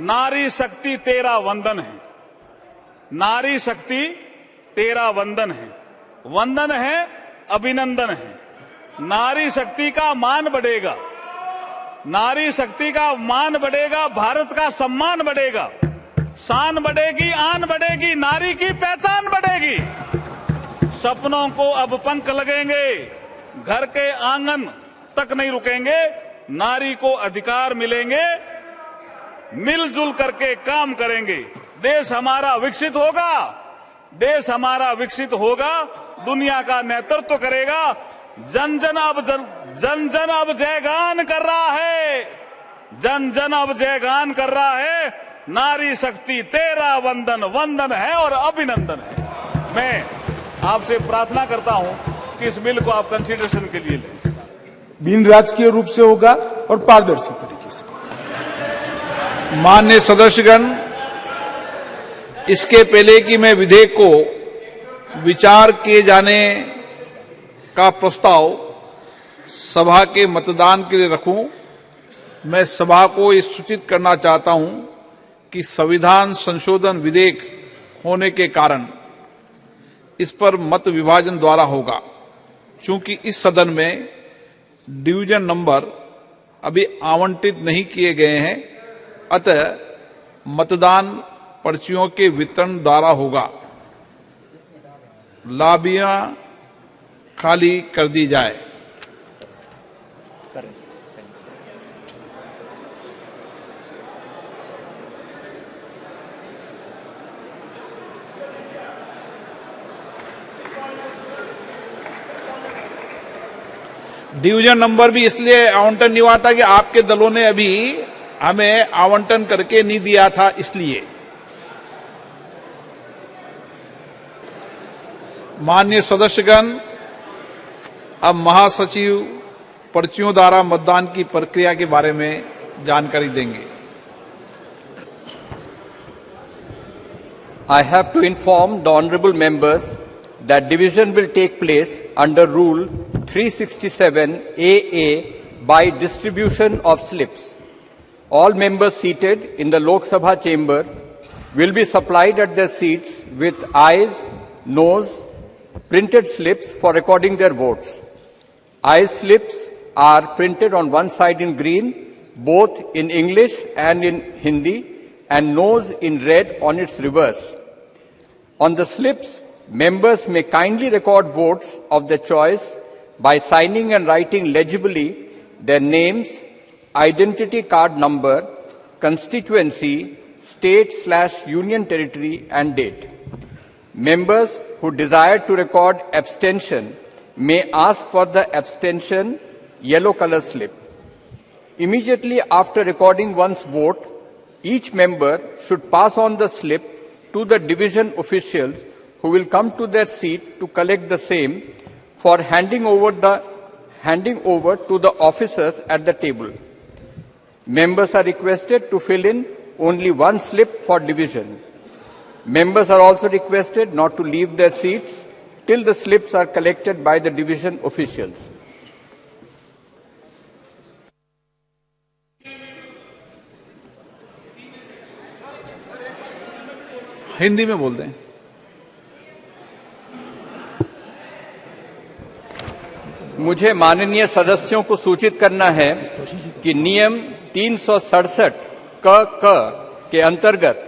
नारी शक्ति तेरा वंदन है। नारी शक्ति तेरा वंदन है। वंदन है, अभिनंदन है। नारी शक्ति का मान बढ़ेगा। नारी शक्ति का मान बढ़ेगा, भारत का सम्मान बढ़ेगा, शान बढ़ेगी, आन बढ़ेगी, नारी की पहचान बढ़ेगी। सपनों को अब पंख लगेंगे, घर के आंगन तक नहीं रुकेंगे। नारी को अधिकार मिलेंगे, मिलजुल करके काम करेंगे। देश हमारा विकसित होगा, देश हमारा विकसित होगा, दुनिया का नेतृत्व करेगा। जन जन अब जयगान कर रहा है, जन जन अब जयगान कर रहा है। नारी शक्ति तेरा वंदन, वंदन है और अभिनंदन है। मैं आपसे प्रार्थना करता हूं कि इस बिल को आप कंसीडरेशन के लिए लें। बिन राजकीय रूप से होगा और पारदर्शी तरीके से। माननीय सदस्यगण, इसके पहले कि मैं विधेयक को विचार किए जाने का प्रस्ताव सभा के मतदान के लिए रखूं, मैं सभा को ये सूचित करना चाहता हूं कि संविधान संशोधन विधेयक होने के कारण इस पर मत विभाजन द्वारा होगा। चूंकि इस सदन में डिवीजन नंबर अभी आवंटित नहीं किए गए हैं, अतः मतदान पर्चियों के वितरण द्वारा होगा। लाबियां खाली कर दी जाए। डिवीजन नंबर भी इसलिए आवंटन नहीं हुआ था कि आपके दलों ने अभी हमें आवंटन करके नहीं दिया था, इसलिए। माननीय सदस्यगण, अब महासचिव पर्चियों द्वारा मतदान की प्रक्रिया के बारे में जानकारी देंगे। I have to inform the honorable members that division will take place under Rule 367 AA by distribution of slips. All members seated in the Lok Sabha chamber will be supplied at their seats with eyes, nose, printed slips for recording their votes. Eyes slips are printed on one side in green, both in English and in Hindi, and nose in red on its reverse. On the slips, members may kindly record votes of their choice by signing and writing legibly their names, identity card number, constituency, state/union territory and date. Members who desire to record abstention may ask for the abstention yellow color slip. Immediately after recording one's vote, each member should pass on the slip to the division officials who will come to their seat to collect the same for handing over to the officers at the table. Members are requested to fill in only one slip for division. Members are also requested not to leave their seats till the slips are collected by the division officials. Hindi में बोल दें। मुझे माननीय सदस्यों को सूचित करना है कि नियम 367 क के अंतर्गत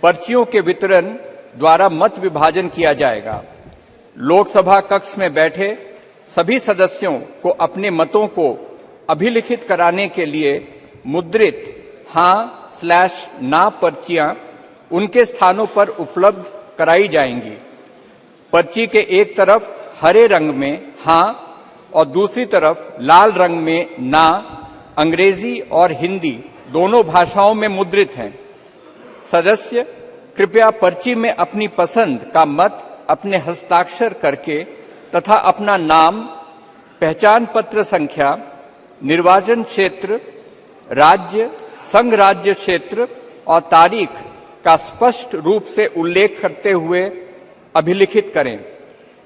पर्चियों के वितरण द्वारा मत विभाजन किया जाएगा। लोकसभा कक्ष में बैठे सभी सदस्यों को अपने मतों को अभिलिखित कराने के लिए मुद्रित हाँ/ना पर्चियां उनके स्थानों पर उपलब्ध कराई जाएंगी। पर्ची के एक तरफ हरे रंग में हाँ और दूसरी तरफ लाल रंग में ना अंग्रेजी और हिंदी दोनों भाषाओं में मुद्रित हैं। सदस्य कृपया पर्ची में अपनी पसंद का मत अपने हस्ताक्षर करके तथा अपना नाम, पहचान पत्र संख्या, निर्वाचन क्षेत्र, राज्य, संघ राज्य क्षेत्र और तारीख का स्पष्ट रूप से उल्लेख करते हुए अभिलिखित करें।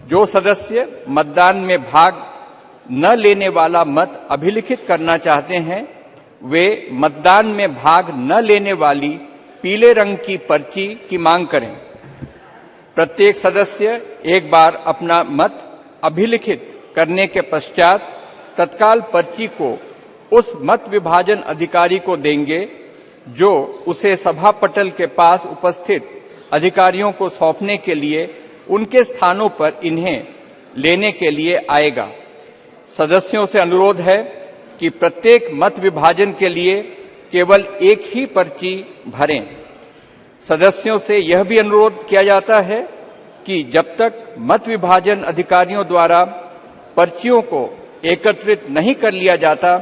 जो सदस्य मतदान में भाग न लेने वाला मत अभिलिखित करना चाहते हैं, वे मतदान में भाग न लेने वाली पीले रंग की पर्ची की मांग करें। प्रत्येक सदस्य एक बार अपना मत अभिलिखित करने के पश्चात तत्काल पर्ची को उस मत विभाजन अधिकारी को देंगे जो उसे सभा पटल के पास उपस्थित अधिकारियों को सौंपने के लिए उनके स्थानों पर इन्हें लेने के लिए आएगा। सदस्यों से अनुरोध है कि प्रत्येक मत विभाजन के लिए केवल एक ही पर्ची भरें। सदस्यों से यह भी अनुरोध किया जाता है कि जब तक मत विभाजन अधिकारियों द्वारा पर्चियों को एकत्रित नहीं कर लिया जाता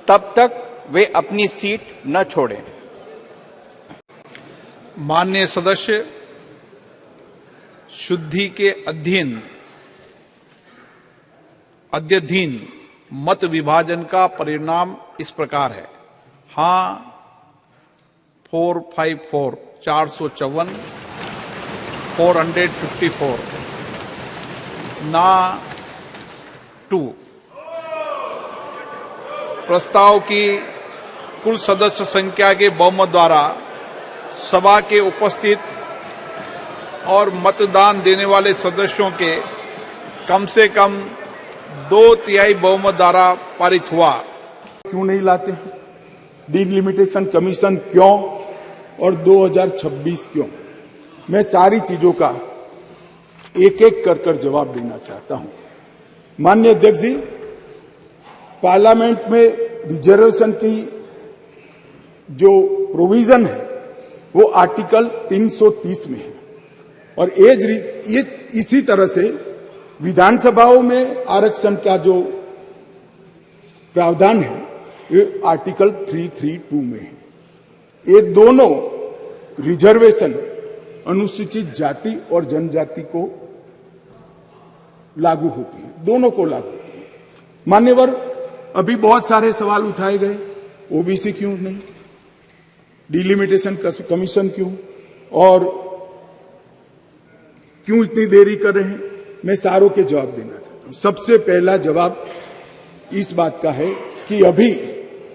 तब तक वे अपनी सीट न छोड़ें। माननीय सदस्य, शुद्धि के अध्ययन मत विभाजन का परिणाम इस प्रकार है। हाँ 454 454, 454, ना 2। प्रस्ताव की कुल सदस्य संख्या के बहुमत द्वारा सभा के उपस्थित और मतदान देने वाले सदस्यों के कम से कम 2/3 बहुमत द्वारा पारित हुआ। क्यों नहीं लाते हैं? डिलिमिटेशन कमीशन क्यों और 2026 क्यों? मैं सारी चीजों का एक एक कर जवाब देना चाहता हूं। माननीय अध्यक्ष जी, पार्लियामेंट में रिजर्वेशन की जो प्रोविजन है वो आर्टिकल 330 में है और ये इसी तरह से विधानसभाओं में आरक्षण का जो प्रावधान है ये आर्टिकल 332 में है। ये दोनों रिजर्वेशन अनुसूचित जाति और जनजाति को लागू होती है, दोनों को लागू होती है। मान्यवर, अभी बहुत सारे सवाल उठाए गए, ओबीसी क्यों नहीं, डिलिमिटेशन कमीशन क्यों और क्यों इतनी देरी कर रहे हैं? मैं सारों के जवाब देना चाहता हूं। सबसे पहला जवाब इस बात का है कि अभी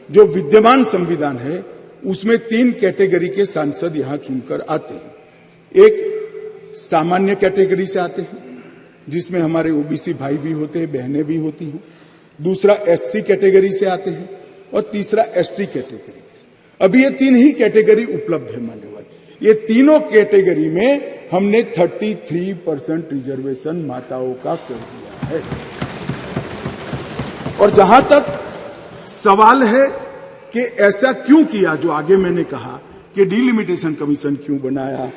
जो विद्यमान संविधान है उसमें 3 कैटेगरी के सांसद यहां चुनकर आते हैं। एक सामान्य कैटेगरी से आते हैं जिसमें हमारे ओबीसी भाई भी होते हैं, बहनें भी होती हैं। दूसरा एससी कैटेगरी से आते हैं और तीसरा एसटी कैटेगरी। अभी ये 3 ही कैटेगरी उपलब्ध है मान्यवर। ये तीनों कैटेगरी में हमने 33% रिजर्वेशन माताओं का कर दिया है। और जहां तक सवाल है कि ऐसा क्यों किया, जो आगे मैंने कहा कि डिलिमिटेशन कमीशन क्यों बनाया,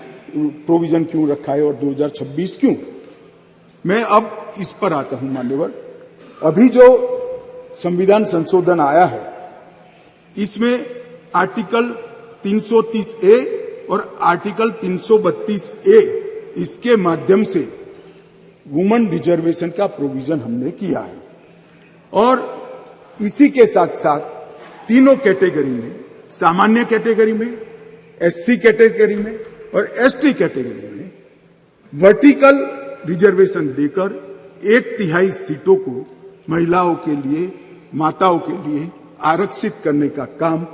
प्रोविजन क्यों रखा है और 2026 क्यों, मैं अब इस पर आता हूं मान्यवर। अभी जो संविधान संशोधन आया है इसमें आर्टिकल 330A और आर्टिकल 332A इसके माध्यम से वुमेन रिजर्वेशन का प्रोविजन हमने किया है और इसी के साथ साथ तीनों कैटेगरी में, सामान्य कैटेगरी में, एससी कैटेगरी में और एसटी कैटेगरी में वर्टिकल रिजर्वेशन देकर 1/3 सीटों को महिलाओं के लिए, माताओं के लिए आरक्षित करने का काम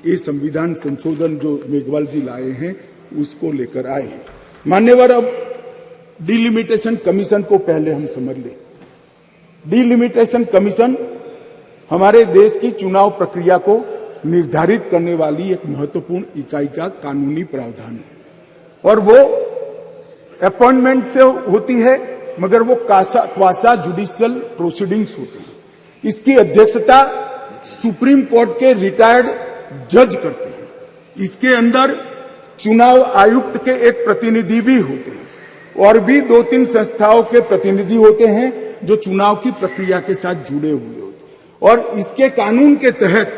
ये संविधान संशोधन जो मेघवाल जी लाए हैं उसको लेकर आए हैं। मान्यवर, अब डिलिमिटेशन कमीशन को पहले हम समझ लें। डिलिमिटेशन कमीशन हमारे देश की चुनाव प्रक्रिया को निर्धारित करने वाली एक महत्वपूर्ण इकाई का कानूनी प्रावधान है और वो अपॉइंटमेंट से होती है, मगर वो क्वासा जुडिशियल प्रोसीडिंग्स होते हैं। इसकी अध्यक्षता सुप्रीम कोर्ट के रिटायर्ड जज करते हैं। इसके अंदर चुनाव आयुक्त के एक प्रतिनिधि भी होते हैं और भी 2-3 संस्थाओं के प्रतिनिधि होते हैं जो चुनाव की प्रक्रिया के साथ जुड़े हुए होते हैं और इसके कानून के तहत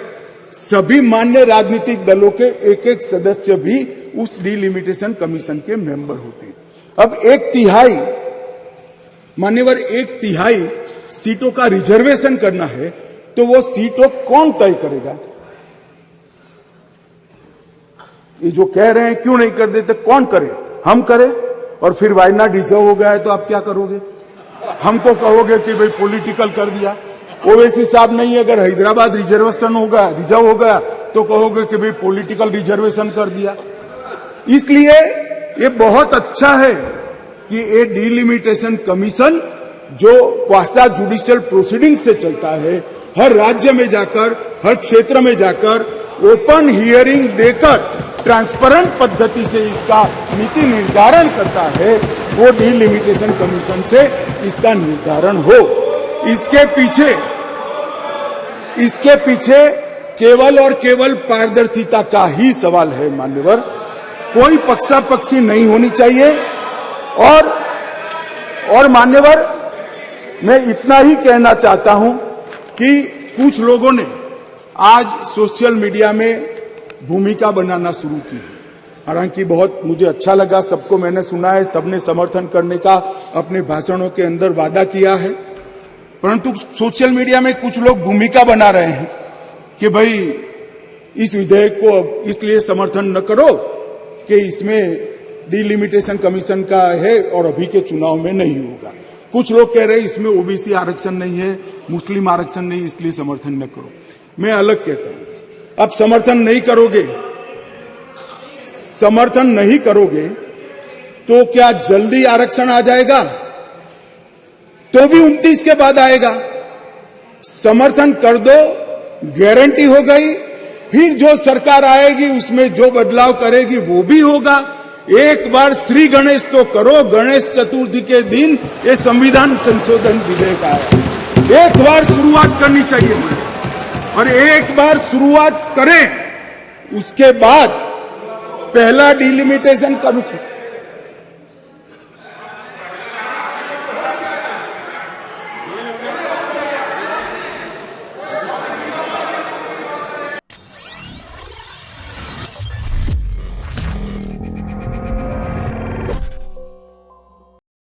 सभी मान्य राजनीतिक दलों के एक सदस्य भी उस डिलिमिटेशन कमीशन के मेंबर होते हैं। अब 1/3 मान्यवर 1/3 सीटों का रिजर्वेशन करना है तो वो सीटों कौन तय करेगा? ये जो कह रहे हैं क्यों नहीं कर देते, कौन करे? हम करें और फिर वायनाड रिजर्व हो गया है तो आप क्या करोगे? हमको कहोगे कि भाई पॉलिटिकल कर दिया। ओवैसी साहब नहीं, अगर हैदराबाद रिजर्वेशन होगा, रिजर्व हो गया तो कहोगे कि भाई पॉलिटिकल रिजर्वेशन कर दिया। इसलिए ये बहुत अच्छा है कि ये डिलिमिटेशन कमीशन जो क्वासा जुडिशियल प्रोसीडिंग से चलता है, हर राज्य में जाकर, हर क्षेत्र में जाकर ओपन हियरिंग देकर ट्रांसपेरेंट पद्धति से इसका नीति निर्धारण करता है, वो डिलिमिटेशन कमीशन से इसका निर्धारण हो। इसके पीछे केवल और केवल पारदर्शिता का ही सवाल है मान्यवर, कोई पक्षापक्षी नहीं होनी चाहिए। और मान्यवर, मैं इतना ही कहना चाहता हूं कि कुछ लोगों ने आज सोशल मीडिया में भूमिका बनाना शुरू की है। हालांकि बहुत मुझे अच्छा लगा, सबको मैंने सुना है, सबने समर्थन करने का अपने भाषणों के अंदर वादा किया है, परंतु सोशल मीडिया में कुछ लोग भूमिका बना रहे हैं कि भाई इस विधेयक को इसलिए समर्थन न करो कि इसमें डिलिमिटेशन कमीशन का है और अभी के चुनाव में नहीं होगा। कुछ लोग कह रहे हैं इसमें ओबीसी आरक्षण नहीं है, मुस्लिम आरक्षण नहीं, इसलिए समर्थन न करो। मैं अलग कहता हूं, अब समर्थन नहीं करोगे तो क्या जल्दी आरक्षण आ जाएगा? तो भी 29 के बाद आएगा। समर्थन कर दो, गारंटी हो गई, फिर जो सरकार आएगी उसमें जो बदलाव करेगी वो भी होगा। एक बार श्री गणेश तो करो, गणेश चतुर्थी के दिन ये संविधान संशोधन विधेयक आया। एक बार शुरुआत करनी चाहिए और एक बार शुरुआत करें, उसके बाद पहला डिलिमिटेशन कमीशन